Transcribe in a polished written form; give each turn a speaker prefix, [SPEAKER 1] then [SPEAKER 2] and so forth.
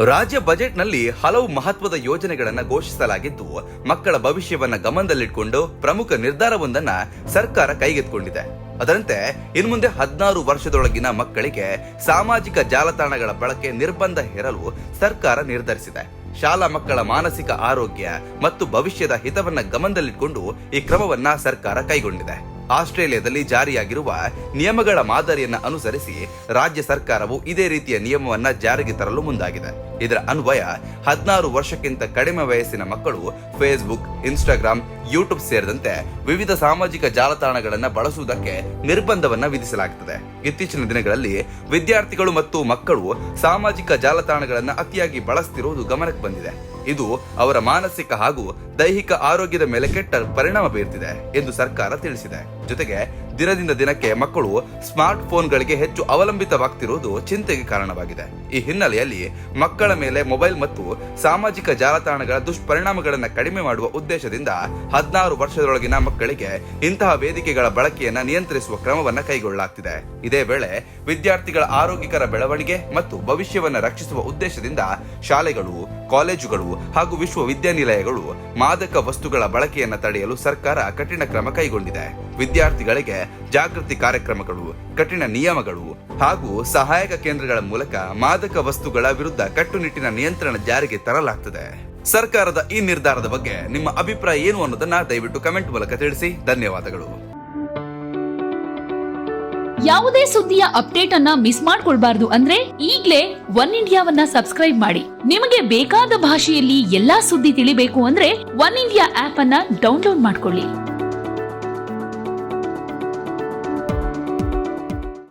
[SPEAKER 1] ರಾಜ್ಯ ಬಜೆಟ್ನಲ್ಲಿ ಹಲವು ಮಹತ್ವದ ಯೋಜನೆಗಳನ್ನು ಘೋಷಿಸಲಾಗಿದ್ದು, ಮಕ್ಕಳ ಭವಿಷ್ಯವನ್ನ ಗಮನದಲ್ಲಿಟ್ಟುಕೊಂಡು ಪ್ರಮುಖ ನಿರ್ಧಾರವೊಂದನ್ನ ಸರ್ಕಾರ ಕೈಗೆತ್ತಿಕೊಂಡಿದೆ. ಅದರಂತೆ ಇನ್ಮುಂದೆ 16 ವರ್ಷದೊಳಗಿನ ಮಕ್ಕಳಿಗೆ ಸಾಮಾಜಿಕ ಜಾಲತಾಣಗಳ ಬಳಕೆ ನಿರ್ಬಂಧ ಹೇರಲು ಸರ್ಕಾರ ನಿರ್ಧರಿಸಿದೆ. ಶಾಲಾ ಮಕ್ಕಳ ಮಾನಸಿಕ ಆರೋಗ್ಯ ಮತ್ತು ಭವಿಷ್ಯದ ಹಿತವನ್ನ ಗಮನದಲ್ಲಿಟ್ಟುಕೊಂಡು ಈ ಕ್ರಮವನ್ನ ಸರ್ಕಾರ ಕೈಗೊಂಡಿದೆ. ಆಸ್ಟ್ರೇಲಿಯಾದಲ್ಲಿ ಜಾರಿಯಾಗಿರುವ ನಿಯಮಗಳ ಮಾದರಿಯನ್ನ ಅನುಸರಿಸಿ ರಾಜ್ಯ ಸರ್ಕಾರವು ಇದೇ ರೀತಿಯ ನಿಯಮವನ್ನ ಜಾರಿಗೆ ತರಲು ಮುಂದಾಗಿದೆ. ಇದರ ಅನ್ವಯ 16 ವರ್ಷಕ್ಕಿಂತ ಕಡಿಮೆ ವಯಸ್ಸಿನ ಮಕ್ಕಳು ಫೇಸ್ಬುಕ್, ಇನ್ಸ್ಟಾಗ್ರಾಮ್, ಯೂಟ್ಯೂಬ್ ಸೇರಿದಂತೆ ವಿವಿಧ ಸಾಮಾಜಿಕ ಜಾಲತಾಣಗಳನ್ನು ಬಳಸುವುದಕ್ಕೆ ನಿರ್ಬಂಧವನ್ನ ವಿಧಿಸಲಾಗುತ್ತದೆ. ಇತ್ತೀಚಿನ ದಿನಗಳಲ್ಲಿ ವಿದ್ಯಾರ್ಥಿಗಳು ಮತ್ತು ಮಕ್ಕಳು ಸಾಮಾಜಿಕ ಜಾಲತಾಣಗಳನ್ನು ಅತಿಯಾಗಿ ಬಳಸುತ್ತಿರುವುದು ಗಮನಕ್ಕೆ ಬಂದಿದೆ. ಇದು ಅವರ ಮಾನಸಿಕ ಹಾಗೂ ದೈಹಿಕ ಆರೋಗ್ಯದ ಮೇಲೆ ಕೆಟ್ಟ ಪರಿಣಾಮ ಬೀರ್ತಿದೆ ಎಂದು ಸರ್ಕಾರ ತಿಳಿಸಿದೆ. ಜೊತೆಗೆ ದಿನದಿಂದ ದಿನಕ್ಕೆ ಮಕ್ಕಳು ಸ್ಮಾರ್ಟ್ ಫೋನ್ಗಳಿಗೆ ಹೆಚ್ಚು ಅವಲಂಬಿತವಾಗ್ತಿರುವುದು ಚಿಂತೆಗೆ ಕಾರಣವಾಗಿದೆ. ಈ ಹಿನ್ನೆಲೆಯಲ್ಲಿ ಮಕ್ಕಳ ಮೇಲೆ ಮೊಬೈಲ್ ಮತ್ತು ಸಾಮಾಜಿಕ ಜಾಲತಾಣಗಳ ದುಷ್ಪರಿಣಾಮಗಳನ್ನು ಕಡಿಮೆ ಮಾಡುವ ಉದ್ದೇಶದಿಂದ 16 ವರ್ಷದೊಳಗಿನ ಮಕ್ಕಳಿಗೆ ಇಂತಹ ವೇದಿಕೆಗಳ ಬಳಕೆಯನ್ನ ನಿಯಂತ್ರಿಸುವ ಕ್ರಮವನ್ನ ಕೈಗೊಳ್ಳಲಾಗ್ತಿದೆ. ಇದೇ ವೇಳೆ ವಿದ್ಯಾರ್ಥಿಗಳ ಆರೋಗ್ಯಕರ ಬೆಳವಣಿಗೆ ಮತ್ತು ಭವಿಷ್ಯವನ್ನ ರಕ್ಷಿಸುವ ಉದ್ದೇಶದಿಂದ ಶಾಲೆಗಳು, ಕಾಲೇಜುಗಳು ಹಾಗೂ ವಿಶ್ವವಿದ್ಯಾನಿಲಯಗಳು ಮಾದಕ ವಸ್ತುಗಳ ಬಳಕೆಯನ್ನ ತಡೆಯಲು ಸರ್ಕಾರ ಕಠಿಣ ಕ್ರಮ ಕೈಗೊಂಡಿದೆ. ವಿದ್ಯಾರ್ಥಿಗಳಿಗೆ ಜಾಗೃತಿ ಕಾರ್ಯಕ್ರಮಗಳು, ಕಠಿಣ ನಿಯಮಗಳು ಹಾಗೂ ಸಹಾಯಕ ಕೇಂದ್ರಗಳ ಮೂಲಕ ಮಾದಕ ವಸ್ತುಗಳ ವಿರುದ್ಧ ಕಟ್ಟುನಿಟ್ಟಿನ ನಿಯಂತ್ರಣ ಜಾರಿಗೆ ತರಲಾಗ್ತದೆ. ಸರ್ಕಾರದ ಈ ನಿರ್ಧಾರದ ಬಗ್ಗೆ ನಿಮ್ಮ ಅಭಿಪ್ರಾಯ ಏನು ಅನ್ನೋದನ್ನ ದಯವಿಟ್ಟು ಕಮೆಂಟ್ ಮೂಲಕ ತಿಳಿಸಿ. ಧನ್ಯವಾದಗಳು.
[SPEAKER 2] ಯಾವುದೇ ಸುದ್ದಿಯ ಅಪ್ಡೇಟ್ ಅನ್ನ ಮಿಸ್ ಮಾಡ್ಕೊಳ್ಬಾರ್ದು ಅಂದ್ರೆ ಈಗ್ಲೇ ಒನ್ ಇಂಡಿಯಾವನ್ನ ಸಬ್ಸ್ಕ್ರೈಬ್ ಮಾಡಿ. ನಿಮಗೆ ಬೇಕಾದ ಭಾಷೆಯಲ್ಲಿ ಎಲ್ಲಾ ಸುದ್ದಿ ತಿಳಿಬೇಕು ಅಂದ್ರೆ ಒನ್ ಇಂಡಿಯಾ ಆಪ್ ಅನ್ನ ಡೌನ್ಲೋಡ್ ಮಾಡ್ಕೊಳ್ಳಿ.